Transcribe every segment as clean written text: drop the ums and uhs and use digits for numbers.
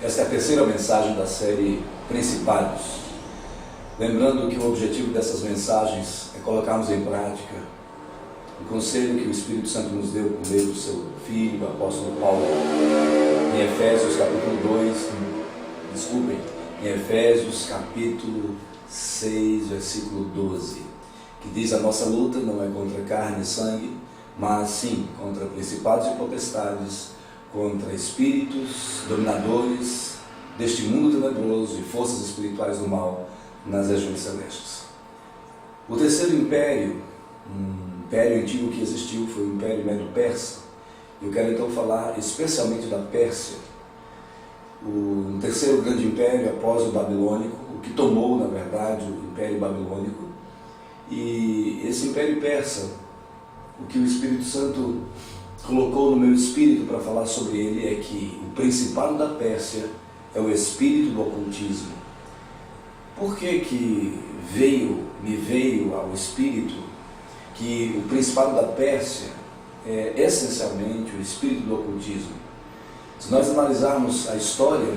Esta é a terceira mensagem da série Principados. Lembrando que o objetivo dessas mensagens é colocarmos em prática o conselho que o Espírito Santo nos deu por meio do seu Filho, o apóstolo Paulo, em Efésios capítulo 6, versículo 12, que diz: a nossa luta não é contra carne e sangue, mas sim contra principados e potestades, contra espíritos dominadores deste mundo tenebroso e forças espirituais do mal nas regiões celestes. O terceiro império, um império antigo que existiu, foi o Império Medo-Persa. Eu quero então falar especialmente da Pérsia, o terceiro grande império após o babilônico, o que tomou, na verdade, o Império Babilônico. E esse Império Persa, o que o Espírito Santo colocou no meu espírito para falar sobre ele é que o principado da Pérsia é o espírito do ocultismo. Por que me veio ao espírito que o principado da Pérsia é essencialmente o espírito do ocultismo? Se nós analisarmos a história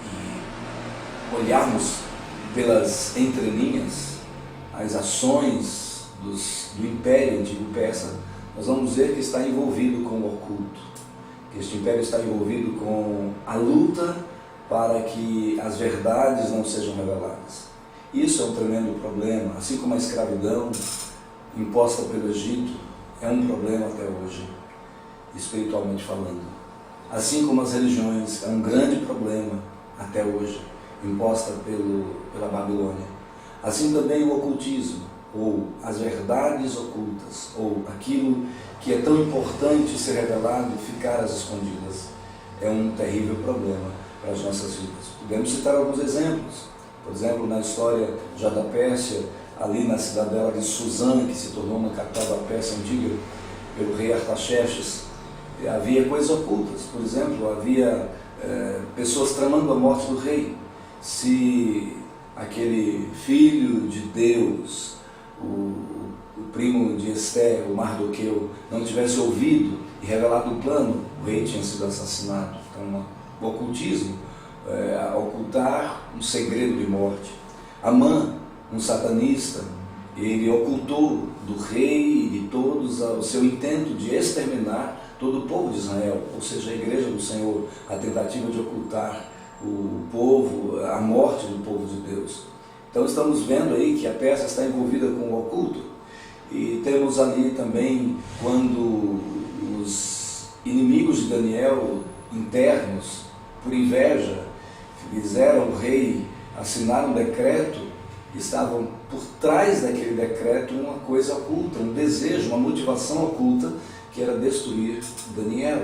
e olharmos pelas entrelinhas as ações do Império Antigo Persa, nós vamos ver que está envolvido com o oculto, que este império está envolvido com a luta para que as verdades não sejam reveladas. Isso é um tremendo problema, assim como a escravidão imposta pelo Egito é um problema até hoje, espiritualmente falando. Assim como as religiões é um grande problema até hoje, imposta pela Babilônia. Assim também o ocultismo, ou as verdades ocultas, ou aquilo que é tão importante ser revelado e ficar às escondidas, é um terrível problema para as nossas vidas. Podemos citar alguns exemplos. Por exemplo, na história já da Pérsia, ali na cidadela de Suzã, que se tornou uma capital da Pérsia antiga, pelo rei Artaxerxes, havia coisas ocultas. Por exemplo, havia pessoas tramando a morte do rei. Se aquele filho de Deus, o primo de Esther, o Mardoqueu, não tivesse ouvido e revelado o plano, o rei tinha sido assassinado. Então, o ocultismo, ocultar um segredo de morte. Amã, um satanista, ele ocultou do rei e de todos o seu intento de exterminar todo o povo de Israel, ou seja, a igreja do Senhor, a tentativa de ocultar o povo, a morte do povo de Deus. Então estamos vendo aí que a Pérsia está envolvida com o oculto, e temos ali também quando os inimigos de Daniel, internos, por inveja, fizeram o rei assinar um decreto, estavam por trás daquele decreto uma coisa oculta, um desejo, uma motivação oculta, que era destruir Daniel,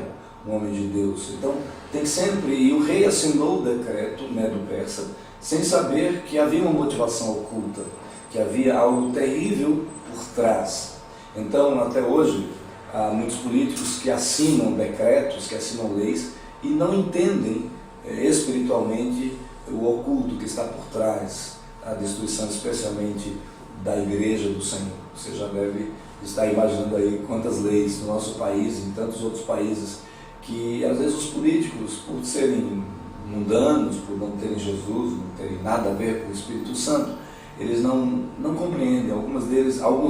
um homem de Deus. Então tem sempre, e o rei assinou o decreto Medo-Persa, sem saber que havia uma motivação oculta, que havia algo terrível por trás. Então, até hoje, há muitos políticos que assinam decretos, que assinam leis, e não entendem espiritualmente o oculto que está por trás, a destruição especialmente da igreja do Senhor. Você já deve estar imaginando aí quantas leis no nosso país e em tantos outros países, que às vezes os políticos, por serem mundanos, por não terem Jesus, não terem nada a ver com o Espírito Santo, eles não compreendem. Alguns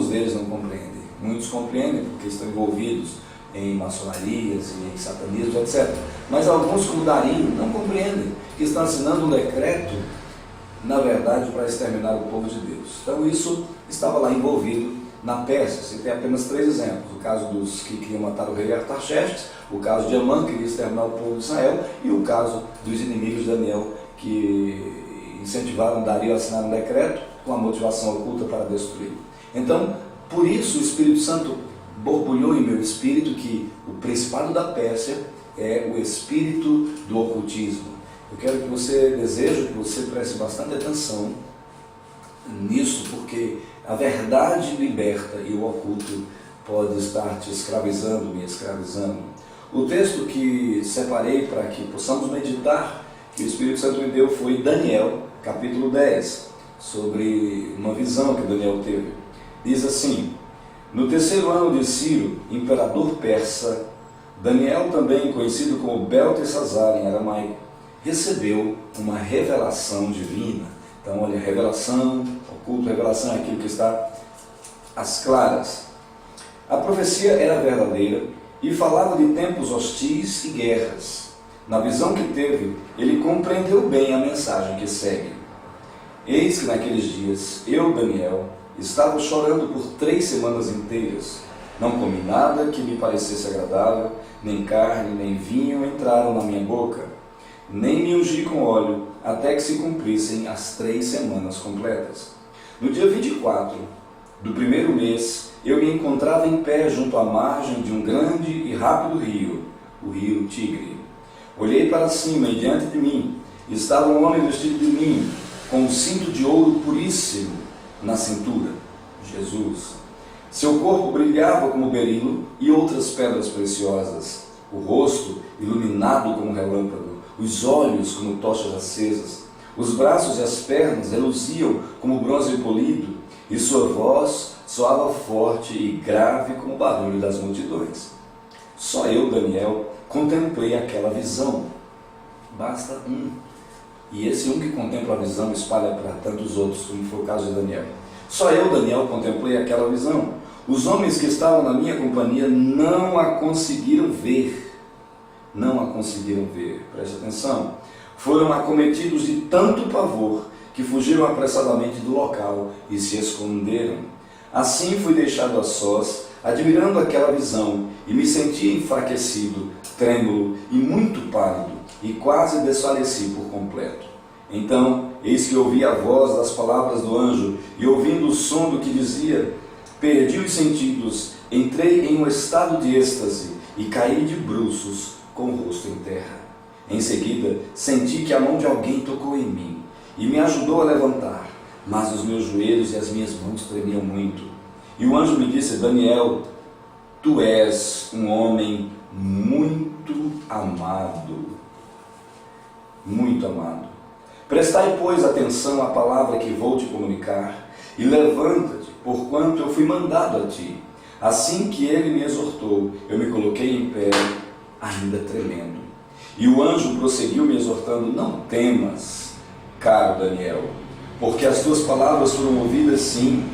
deles não compreendem. Muitos compreendem porque estão envolvidos em maçonarias e em satanismo, etc. Mas alguns, como Darinho, não compreendem que estão assinando um decreto, na verdade, para exterminar o povo de Deus. Então isso estava lá envolvido na Pérsia. Você tem apenas 3 exemplos: o caso dos que queriam matar o rei Artaxerxes, o caso de Amã, que queria exterminar o povo de Israel, e o caso dos inimigos de Daniel, que incentivaram Dario a assinar um decreto com a motivação oculta para destruí-lo. Então, por isso o Espírito Santo borbulhou em meu espírito que o principado da Pérsia é o espírito do ocultismo. Eu quero que desejo que você preste bastante atenção nisso, porque a verdade liberta e o oculto pode estar te escravizando, me escravizando. O texto que separei para que possamos meditar, que o Espírito Santo me deu, foi Daniel, capítulo 10, sobre uma visão que Daniel teve. Diz assim: no 3º ano de Ciro, imperador persa, Daniel, também conhecido como Beltesazar em aramaico, recebeu uma revelação divina. Então, olha, revelação, oculto, revelação é aquilo que está às claras. A profecia era verdadeira e falava de tempos hostis e guerras. Na visão que teve, ele compreendeu bem a mensagem que segue. Eis que naqueles dias, eu, Daniel, estava chorando por 3 semanas inteiras. Não comi nada que me parecesse agradável, nem carne, nem vinho entraram na minha boca, nem me ungi com óleo, até que se cumprissem as 3 semanas completas. No dia 24 do primeiro mês, eu me encontrava em pé junto à margem de um grande e rápido rio, o rio Tigre. Olhei para cima e diante de mim estava um homem vestido de linho, com um cinto de ouro puríssimo na cintura, Jesus. Seu corpo brilhava como berilo e outras pedras preciosas, o rosto iluminado como relâmpago, os olhos como tochas acesas, os braços e as pernas reluziam como bronze polido, e sua voz soava forte e grave como o barulho das multidões. Só eu, Daniel, contemplei aquela visão. Basta um. E esse um que contempla a visão espalha para tantos outros, como foi o caso de Daniel. Só eu, Daniel, contemplei aquela visão. Os homens que estavam na minha companhia não a conseguiram ver. Não a conseguiram ver. Preste atenção. Foram acometidos de tanto pavor que fugiram apressadamente do local e se esconderam. Assim fui deixado a sós, admirando aquela visão, e me senti enfraquecido, trêmulo e muito pálido, e quase desfaleci por completo. Então, eis que ouvi a voz das palavras do anjo, e ouvindo o som do que dizia, perdi os sentidos, entrei em um estado de êxtase, e caí de bruços, com o rosto em terra. Em seguida, senti que a mão de alguém tocou em mim, e me ajudou a levantar, mas os meus joelhos e as minhas mãos tremiam muito. E o anjo me disse: Daniel, tu és um homem muito amado. Muito amado. Prestai, pois, atenção à palavra que vou te comunicar, e levanta-te, porquanto eu fui mandado a ti. Assim que ele me exortou, eu me coloquei em pé, ainda tremendo. E o anjo prosseguiu me exortando: não temas, caro Daniel, porque as tuas palavras foram ouvidas sim,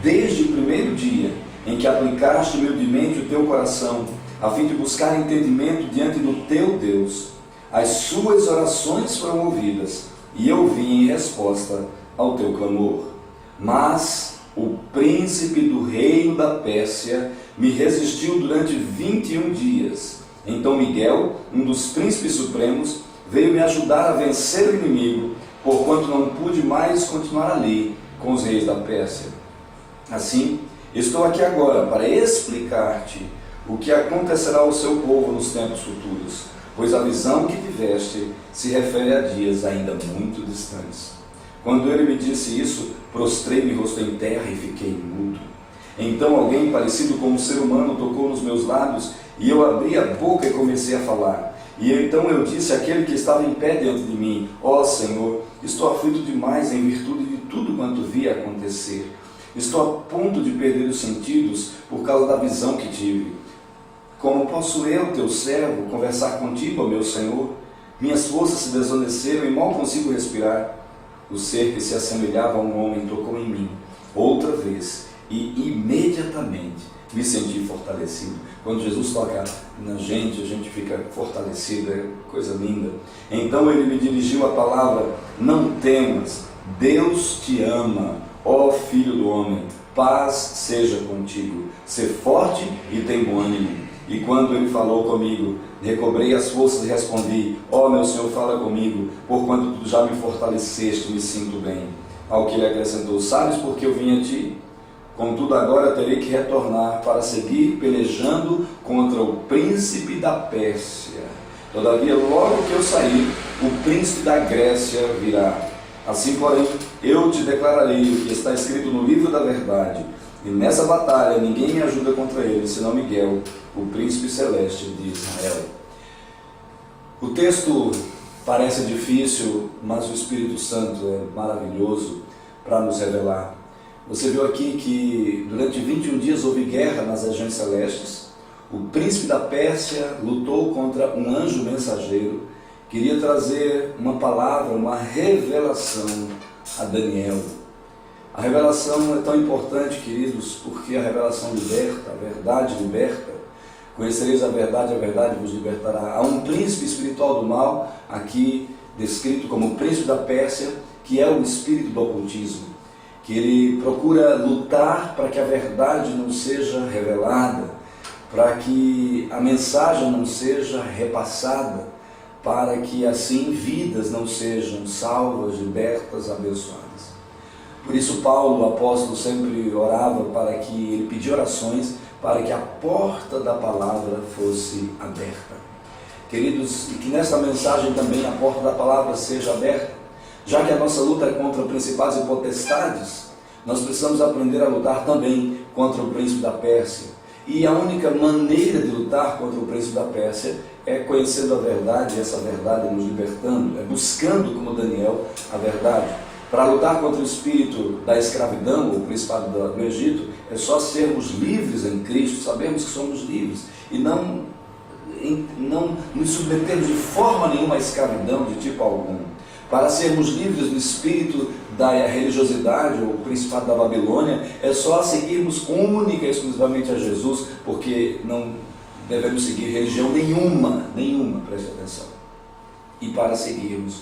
desde o primeiro dia em que aplicaste humildemente o teu coração, a fim de buscar entendimento diante do teu Deus. As suas orações foram ouvidas, e eu vim em resposta ao teu clamor. Mas o príncipe do reino da Pérsia me resistiu durante 21 dias. Então Miguel, um dos príncipes supremos, veio me ajudar a vencer o inimigo, porquanto não pude mais continuar ali com os reis da Pérsia. Assim, estou aqui agora para explicar-te o que acontecerá ao seu povo nos tempos futuros, pois a visão que tiveste se refere a dias ainda muito distantes. Quando ele me disse isso, prostrei-me rosto em terra e fiquei mudo. Então alguém parecido com um ser humano tocou nos meus lábios, e eu abri a boca e comecei a falar. E então eu disse àquele que estava em pé diante de mim: ó Senhor, estou aflito demais em virtude de tudo quanto vi acontecer. Estou a ponto de perder os sentidos por causa da visão que tive. Como posso eu, teu servo, conversar contigo, ó meu Senhor? Minhas forças se desvaneceram e mal consigo respirar. O ser que se assemelhava a um homem tocou em mim outra vez, e imediatamente me senti fortalecido. Quando Jesus toca na gente, a gente fica fortalecido, é coisa linda. Então ele me dirigiu a palavra: não temas, Deus te ama, ó filho do homem, paz seja contigo, ser forte e tem bom ânimo. E quando ele falou comigo, recobrei as forças e respondi: ó meu Senhor, fala comigo, porquanto tu já me fortaleceste, me sinto bem. Ao que ele acrescentou: sabes por que eu vim a ti? Contudo, agora terei que retornar para seguir pelejando contra o príncipe da Pérsia. Todavia, logo que eu sair, o príncipe da Grécia virá. Assim, porém, eu te declararei o que está escrito no livro da verdade. E nessa batalha ninguém me ajuda contra ele, senão Miguel, o príncipe celeste de Israel. O texto parece difícil, mas o Espírito Santo é maravilhoso para nos revelar. Você viu aqui que durante 21 dias houve guerra nas regiões celestes. O príncipe da Pérsia lutou contra um anjo mensageiro queria trazer uma palavra, uma revelação a Daniel. A revelação é tão importante, queridos, porque a revelação liberta, a verdade liberta. Conhecereis a verdade vos libertará. Há um príncipe espiritual do mal, aqui descrito como o príncipe da Pérsia, que é o espírito do ocultismo, que ele procura lutar para que a verdade não seja revelada, para que a mensagem não seja repassada, para que assim vidas não sejam salvas, libertas, abençoadas. Por isso Paulo, o apóstolo, sempre orava para que ele pedia orações para que a porta da palavra fosse aberta. Queridos, e que nesta mensagem também a porta da palavra seja aberta, já que a nossa luta é contra principados e potestades, nós precisamos aprender a lutar também contra o príncipe da Pérsia. E a única maneira de lutar contra o príncipe da Pérsia é conhecendo a verdade, e essa verdade nos libertando, é buscando, como Daniel, a verdade. Para lutar contra o espírito da escravidão, o principado do Egito, é só sermos livres em Cristo, sabemos que somos livres, e não nos submetermos de forma nenhuma à escravidão, de tipo algum. Para sermos livres do espírito da religiosidade, ou principado da Babilônia, é só seguirmos única e exclusivamente a Jesus, porque não devemos seguir religião nenhuma, preste atenção. E para seguirmos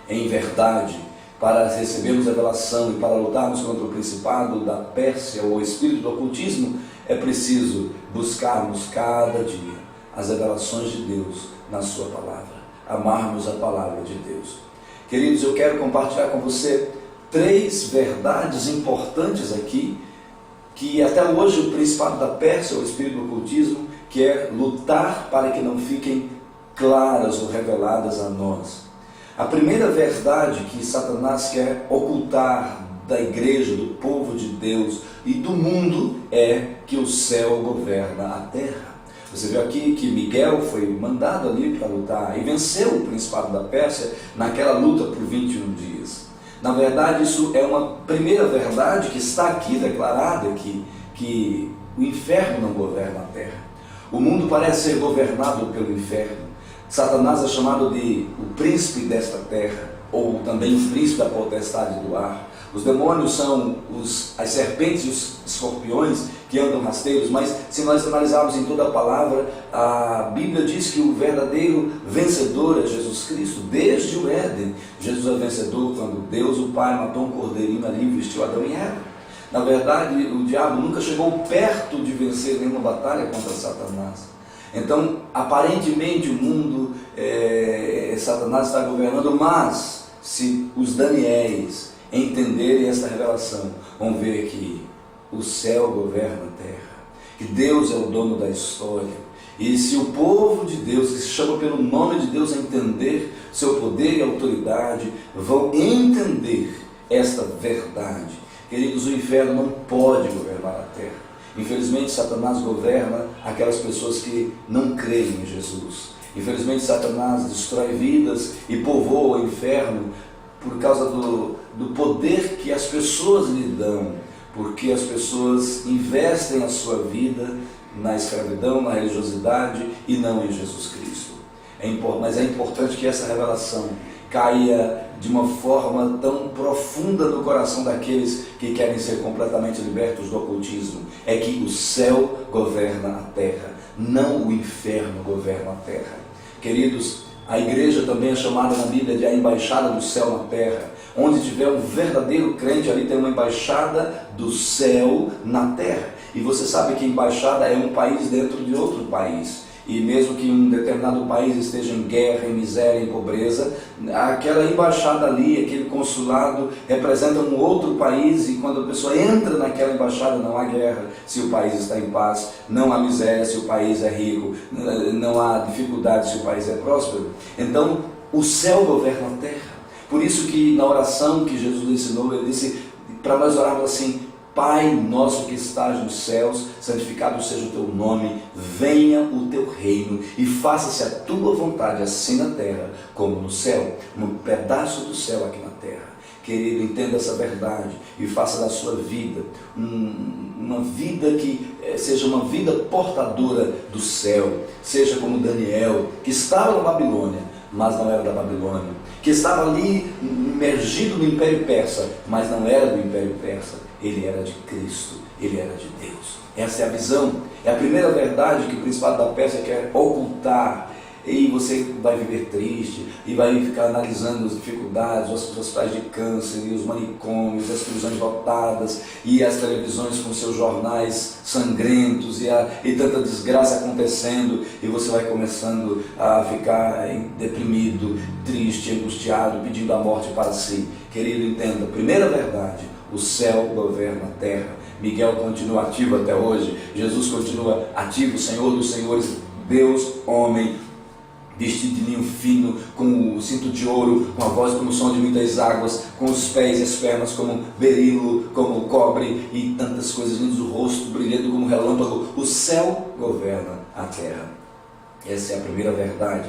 em verdade, para recebermos a revelação e para lutarmos contra o principado da Pérsia ou o espírito do ocultismo, é preciso buscarmos cada dia as revelações de Deus na sua palavra, amarmos a palavra de Deus. Queridos, eu quero compartilhar com você 3 verdades importantes aqui, que até hoje o principado da Pérsia, ou o espírito do ocultismo, quer lutar para que não fiquem claras ou reveladas a nós. A primeira verdade que Satanás quer ocultar da igreja, do povo de Deus e do mundo é que o céu governa a terra. Você viu aqui que Miguel foi mandado ali para lutar e venceu o principado da Pérsia naquela luta por 21 dias. Na verdade, isso é uma primeira verdade que está aqui declarada, que o inferno não governa a terra. O mundo parece ser governado pelo inferno. Satanás é chamado de o príncipe desta terra, ou também o príncipe da potestade do ar. Os demônios são as serpentes e os escorpiões que andam rasteiros, mas se nós analisarmos em toda a palavra, a Bíblia diz que o verdadeiro vencedor é Jesus Cristo. Desde o Éden, Jesus é vencedor quando Deus, o Pai, matou um cordeirinho ali e vestiu Adão e Eva. Na verdade, o diabo nunca chegou perto de vencer nenhuma batalha contra Satanás. Então, aparentemente o mundo, Satanás está governando, mas se os Daniéis entenderem esta revelação, vão ver que o céu governa a terra, que Deus é o dono da história. E se o povo de Deus, que se chama pelo nome de Deus, entender seu poder e autoridade, vão entender esta verdade. Queridos, o inferno não pode governar a terra. Infelizmente, Satanás governa aquelas pessoas que não creem em Jesus. Infelizmente, Satanás destrói vidas e povoa o inferno por causa do poder que as pessoas lhe dão, porque as pessoas investem a sua vida na escravidão, na religiosidade e não em Jesus Cristo. Mas é importante que essa revelação caia de uma forma tão profunda no coração daqueles que querem ser completamente libertos do ocultismo. É que o céu governa a terra, não o inferno governa a terra. Queridos, a igreja também é chamada na Bíblia de a embaixada do céu na terra. Onde tiver um verdadeiro crente, ali tem uma embaixada do céu na terra. E você sabe que embaixada é um país dentro de outro país. E mesmo que um determinado país esteja em guerra, em miséria, em pobreza, aquela embaixada ali, aquele consulado, representa um outro país, e quando a pessoa entra naquela embaixada, não há guerra se o país está em paz, não há miséria se o país é rico, não há dificuldade se o país é próspero. Então, o céu governa a terra. Por isso que na oração que Jesus ensinou, ele disse para nós orarmos assim: Pai nosso que estás nos céus, santificado seja o teu nome, venha o teu reino e faça-se a tua vontade, assim na terra como no céu. Um pedaço do céu aqui na terra. Querido, entenda essa verdade e faça da sua vida uma vida que seja uma vida portadora do céu. Seja como Daniel, que estava na Babilônia, mas não era da Babilônia, que estava ali imergido no Império Persa, mas não era do Império Persa, ele era de Cristo, ele era de Deus. Essa é a visão, é a primeira verdade que o Principado da Pérsia quer ocultar. E você vai viver triste, e vai ficar analisando as dificuldades, os hospitais de câncer, e os manicômios, as prisões lotadas, e as televisões com seus jornais sangrentos, e tanta desgraça acontecendo, e você vai começando a ficar deprimido, triste, angustiado, pedindo a morte para si. Querido, entenda, primeira verdade, o céu governa a terra. Miguel continua ativo até hoje, Jesus continua ativo, o Senhor dos Senhores, Deus, homem, vestido de linho fino, com o cinto de ouro, com a voz como o som de muitas águas, com os pés e as pernas como berilo, como cobre e tantas coisas lindas, o rosto brilhando como relâmpago. O céu governa a terra. Essa é a primeira verdade.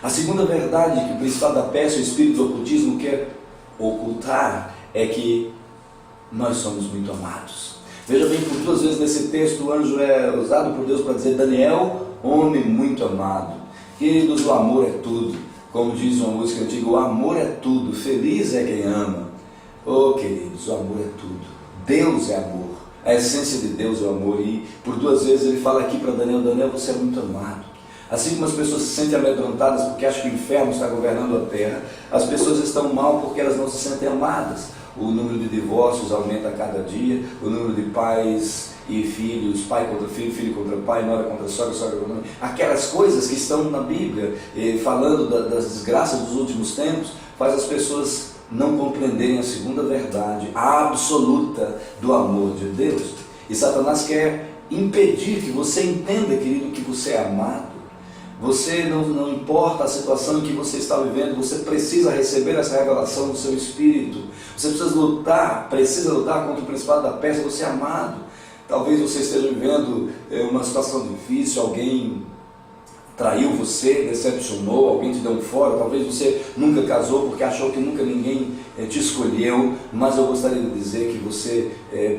A segunda verdade que o Principado da Pérsia, o espírito do ocultismo, quer ocultar é que nós somos muito amados. Veja bem, por duas vezes nesse texto o anjo é usado por Deus para dizer: Daniel, homem muito amado. Queridos, o amor é tudo. Como diz uma música antiga, o amor é tudo, feliz é quem ama. Oh, queridos, o amor é tudo. Deus é amor. A essência de Deus é o amor. E por duas vezes ele fala aqui para Daniel: Daniel, você é muito amado. Assim como as pessoas se sentem amedrontadas porque acham que o inferno está governando a terra, as pessoas estão mal porque elas não se sentem amadas. O número de divórcios aumenta a cada dia, o número de pais e filhos, pai contra filho, filho contra pai, nora contra sogra, sogra contra mãe, aquelas coisas que estão na Bíblia, falando das desgraças dos últimos tempos, faz as pessoas não compreenderem a segunda verdade, a absoluta do amor de Deus. E Satanás quer impedir que você entenda, querido, que você é amado. Você não importa a situação em que você está vivendo, você precisa receber essa revelação do seu espírito. Você precisa lutar contra o Principado da Pérsia. Você é amado. Talvez você esteja vivendo uma situação difícil, alguém traiu você, decepcionou, alguém te deu um fora, talvez você nunca casou porque achou que nunca ninguém te escolheu, mas eu gostaria de dizer que você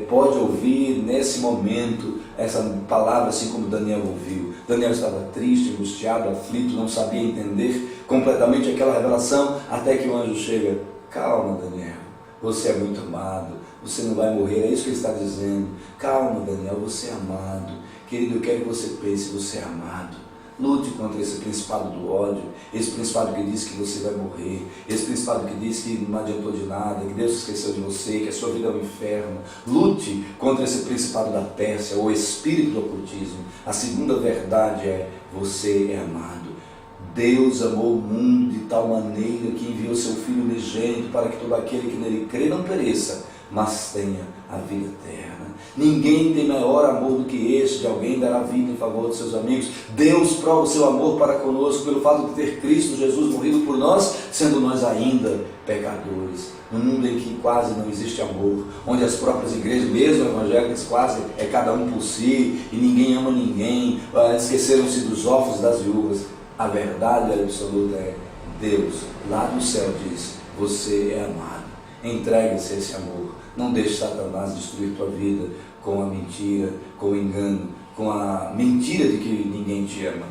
pode ouvir nesse momento essa palavra assim como Daniel ouviu. Daniel estava triste, angustiado, aflito, não sabia entender completamente aquela revelação, até que o anjo chega: calma, Daniel, você é muito amado, você não vai morrer, é isso que ele está dizendo. Calma, Daniel, você é amado. Querido, eu quero que você pense: você é amado. Lute contra esse principado do ódio, esse principado que diz que você vai morrer, esse principado que diz que não adiantou de nada, que Deus se esqueceu de você, que a sua vida é um inferno. Lute contra esse principado da Pérsia, o espírito do ocultismo. A segunda verdade é: você é amado. Deus amou o mundo de tal maneira que enviou seu Filho unigênito para que todo aquele que nele crê não pereça, mas tenha a vida eterna. Ninguém tem maior amor do que este, de alguém dar a vida em favor dos seus amigos. Deus prova o seu amor para conosco pelo fato de ter Cristo Jesus morrido por nós, sendo nós ainda pecadores. Num mundo em que quase não existe amor, onde as próprias igrejas, mesmo evangélicas, quase é cada um por si, e ninguém ama ninguém, esqueceram-se dos órfãos e das viúvas. A verdade absoluta é: Deus lá do céu diz: você é amado. Entregue-se a esse amor. Não deixe Satanás destruir tua vida com a mentira, com o engano, com a mentira de que ninguém te ama.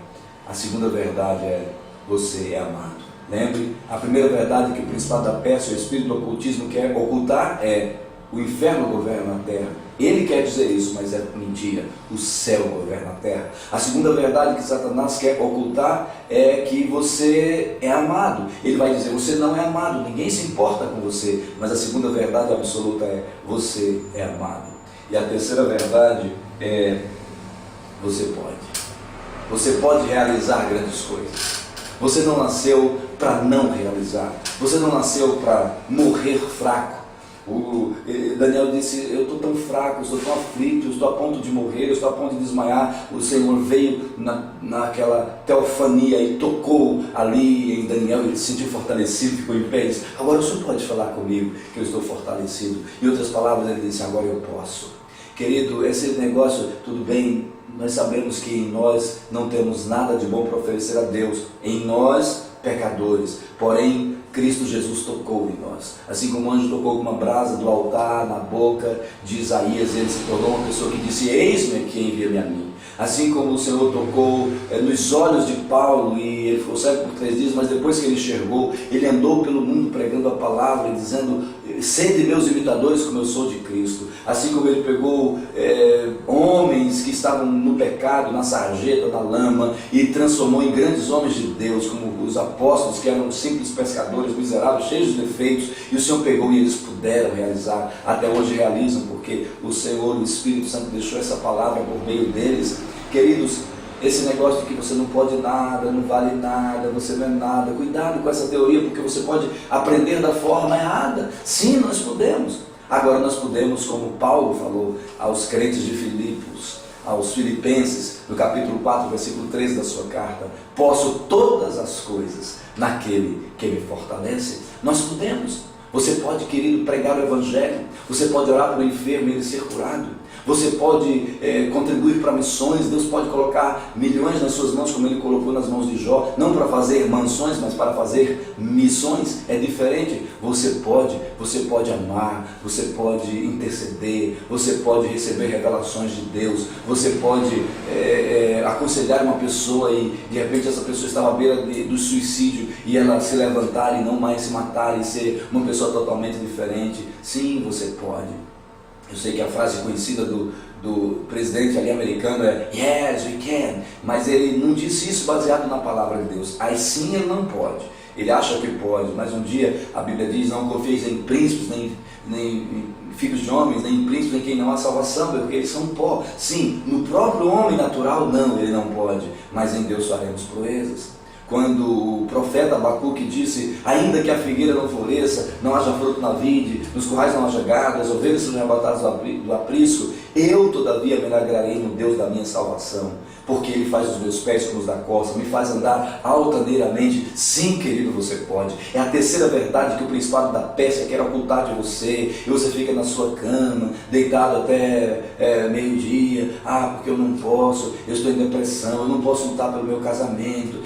A segunda verdade é: você é amado. Lembre, a primeira verdade que o Principado da Pérsia, o espírito do ocultismo, quer ocultar é: o inferno governa a terra. Ele quer dizer isso, mas é mentira. O céu governa a terra. A segunda verdade que Satanás quer ocultar é que você é amado. Ele vai dizer: você não é amado, ninguém se importa com você. Mas a segunda verdade absoluta é: você é amado. E a terceira verdade é: você pode. Você pode realizar grandes coisas. Você não nasceu para não realizar. Você não nasceu para morrer fraco. O Daniel disse: eu estou tão fraco, eu estou tão aflito, eu estou a ponto de morrer, eu estou a ponto de desmaiar. O Senhor veio naquela teofania e tocou ali em Daniel, ele se sentiu fortalecido, ficou em pé e disse: agora o Senhor pode falar comigo, que eu estou fortalecido. Em outras palavras, ele disse: agora eu posso. Querido, esse negócio, tudo bem, nós sabemos que em nós não temos nada de bom para oferecer a Deus, em nós, pecadores, porém Cristo Jesus tocou em nós, assim como o anjo tocou uma brasa do altar na boca de Isaías, ele se tornou uma pessoa que disse: eis-me que envia-me a mim. Assim como o Senhor tocou nos olhos de Paulo e ele ficou cego por 3 dias, mas depois que ele enxergou, ele andou pelo mundo pregando a palavra e dizendo: sede meus imitadores como eu sou de Cristo. Assim como ele pegou homens que estavam no pecado, na sarjeta, na lama, e transformou em grandes homens de Deus, como os apóstolos, que eram simples pescadores miseráveis, cheios de defeitos, e o Senhor pegou e eles puderam realizar, até hoje realizam, porque o Senhor, o Espírito Santo, deixou essa palavra por meio deles. Queridos, esse negócio de que você não pode nada, não vale nada, você não é nada, cuidado com essa teoria, porque você pode aprender da forma errada. Sim, nós podemos. Agora nós podemos, como Paulo falou aos crentes de Filipos, aos filipenses, no capítulo 4, versículo 13 da sua carta: posso todas as coisas naquele que me fortalece. Nós podemos. Você pode, querido, pregar o Evangelho, você pode orar para o enfermo e ele ser curado, você pode contribuir para missões. Deus pode colocar milhões nas suas mãos, como Ele colocou nas mãos de Jó, não para fazer mansões, mas para fazer missões. É diferente. Você pode amar, você pode interceder, você pode receber revelações de Deus, você pode aconselhar uma pessoa e de repente essa pessoa estava à beira do suicídio e ela se levantar e não mais se matar e ser uma pessoa totalmente diferente. Sim, você pode. Eu sei que a frase conhecida do presidente ali americano é "Yes, we can", mas ele não disse isso baseado na palavra de Deus. Aí sim ele não pode. Ele acha que pode, mas um dia a Bíblia diz: não confieis em príncipes, nem em filhos de homens, nem em príncipes em quem não há salvação, porque eles são pó. Sim, no próprio homem natural não, ele não pode, mas em Deus faremos proezas. Quando o profeta Abacuque disse: ainda que a figueira não floresça, não haja fruto na vide, nos currais não haja gado, as ovelhas sejam arrebatadas do aprisco, eu todavia me alegrarei no Deus da minha salvação, porque Ele faz os meus pés como os da corça, me faz andar altaneiramente. Sim, querido, você pode. É a terceira verdade que o principado da Pérsia quer ocultar de você, e você fica na sua cama, deitado até meio-dia. Porque eu não posso, eu estou em depressão, eu não posso lutar pelo meu casamento,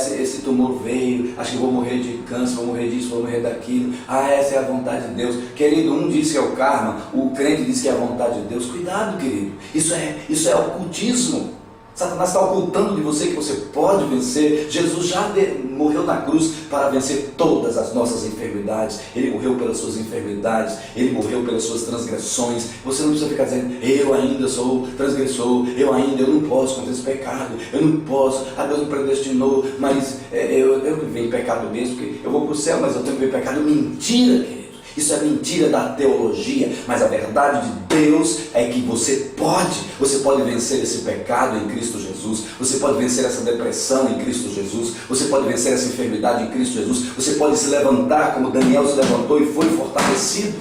esse tumor veio, acho que vou morrer de câncer, vou morrer disso, vou morrer daquilo. Essa é a vontade de Deus. Querido, um diz que é o karma, o crente diz que é a vontade de Deus. Cuidado, querido, isso é ocultismo. Satanás está ocultando de você que você pode vencer. Jesus já morreu na cruz para vencer todas as nossas enfermidades. Ele morreu pelas suas enfermidades, Ele morreu pelas suas transgressões. Você não precisa ficar dizendo: eu ainda sou transgressor, eu não posso contra esse pecado, eu não posso, Deus me predestinou, mas eu vivi em pecado mesmo, porque eu vou para o céu, mas eu tenho que viver em pecado. Mentira, querido. Isso é mentira da teologia, mas a verdade de Deus é que você pode vencer esse pecado em Cristo Jesus, você pode vencer essa depressão em Cristo Jesus, você pode vencer essa enfermidade em Cristo Jesus, você pode se levantar como Daniel se levantou e foi fortalecido.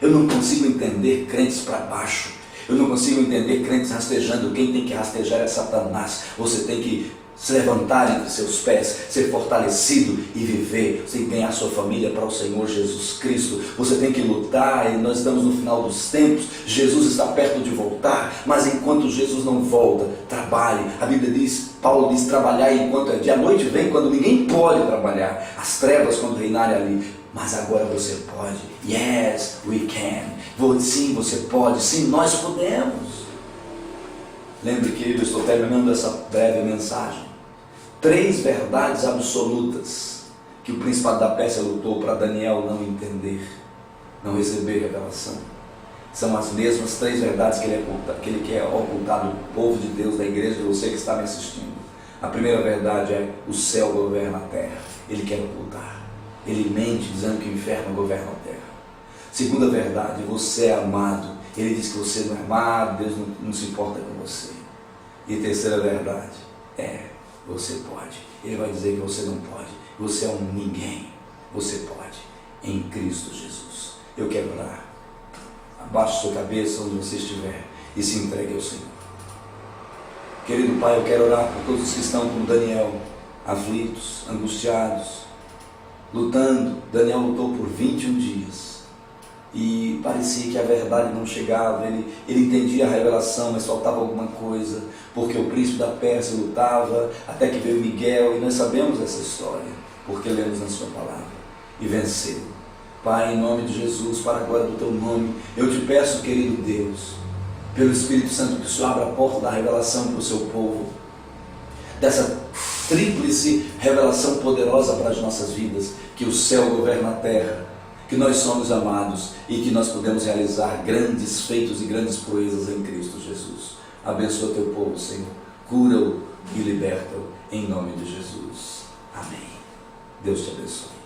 Eu não consigo entender crentes para baixo, eu não consigo entender crentes rastejando. Quem tem que rastejar é Satanás. Você tem que se levantar entre seus pés, ser fortalecido e viver. Você tem que ganhar sua família para o Senhor Jesus Cristo. Você tem que lutar, e nós estamos no final dos tempos. Jesus está perto de voltar, mas enquanto Jesus não volta, trabalhe. A Bíblia diz, Paulo diz: trabalhar enquanto é dia. A noite vem quando ninguém pode trabalhar, as trevas quando reinarem ali. Mas agora você pode. Yes, we can. Sim, você pode. Sim, nós podemos. Lembre que eu estou terminando essa breve mensagem. 3 verdades absolutas que o principado da Pérsia lutou para Daniel não entender, não receber revelação. São as mesmas 3 verdades que ele quer ocultar do povo de Deus, da igreja, de você que está me assistindo. A primeira verdade é: o céu governa a terra. Ele quer ocultar. Ele mente dizendo que o inferno governa a terra. Segunda verdade: você é amado. Ele diz que você não é amado, Deus não se importa com você. E terceira verdade é: você pode. Ele vai dizer que você não pode. Você é um ninguém. Você pode, em Cristo Jesus. Eu quero orar. Abaixe sua cabeça onde você estiver e se entregue ao Senhor. Querido Pai, eu quero orar por todos que estão como Daniel, aflitos, angustiados, lutando. Daniel lutou por 21 dias. E parecia que a verdade não chegava. Ele entendia a revelação, mas faltava alguma coisa, porque o príncipe da Pérsia lutava, até que veio Miguel, e nós sabemos essa história, porque lemos na sua palavra, e venceu. Pai, em nome de Jesus, para a glória do teu nome, eu te peço, querido Deus, Pelo Espírito Santo, que o Senhor abra a porta da revelação para o seu povo, dessa tríplice revelação poderosa para as nossas vidas, que o céu governa a terra, que nós somos amados e que nós podemos realizar grandes feitos e grandes proezas em Cristo Jesus. Abençoa teu povo, Senhor, cura-o e liberta-o em nome de Jesus. Amém. Deus te abençoe.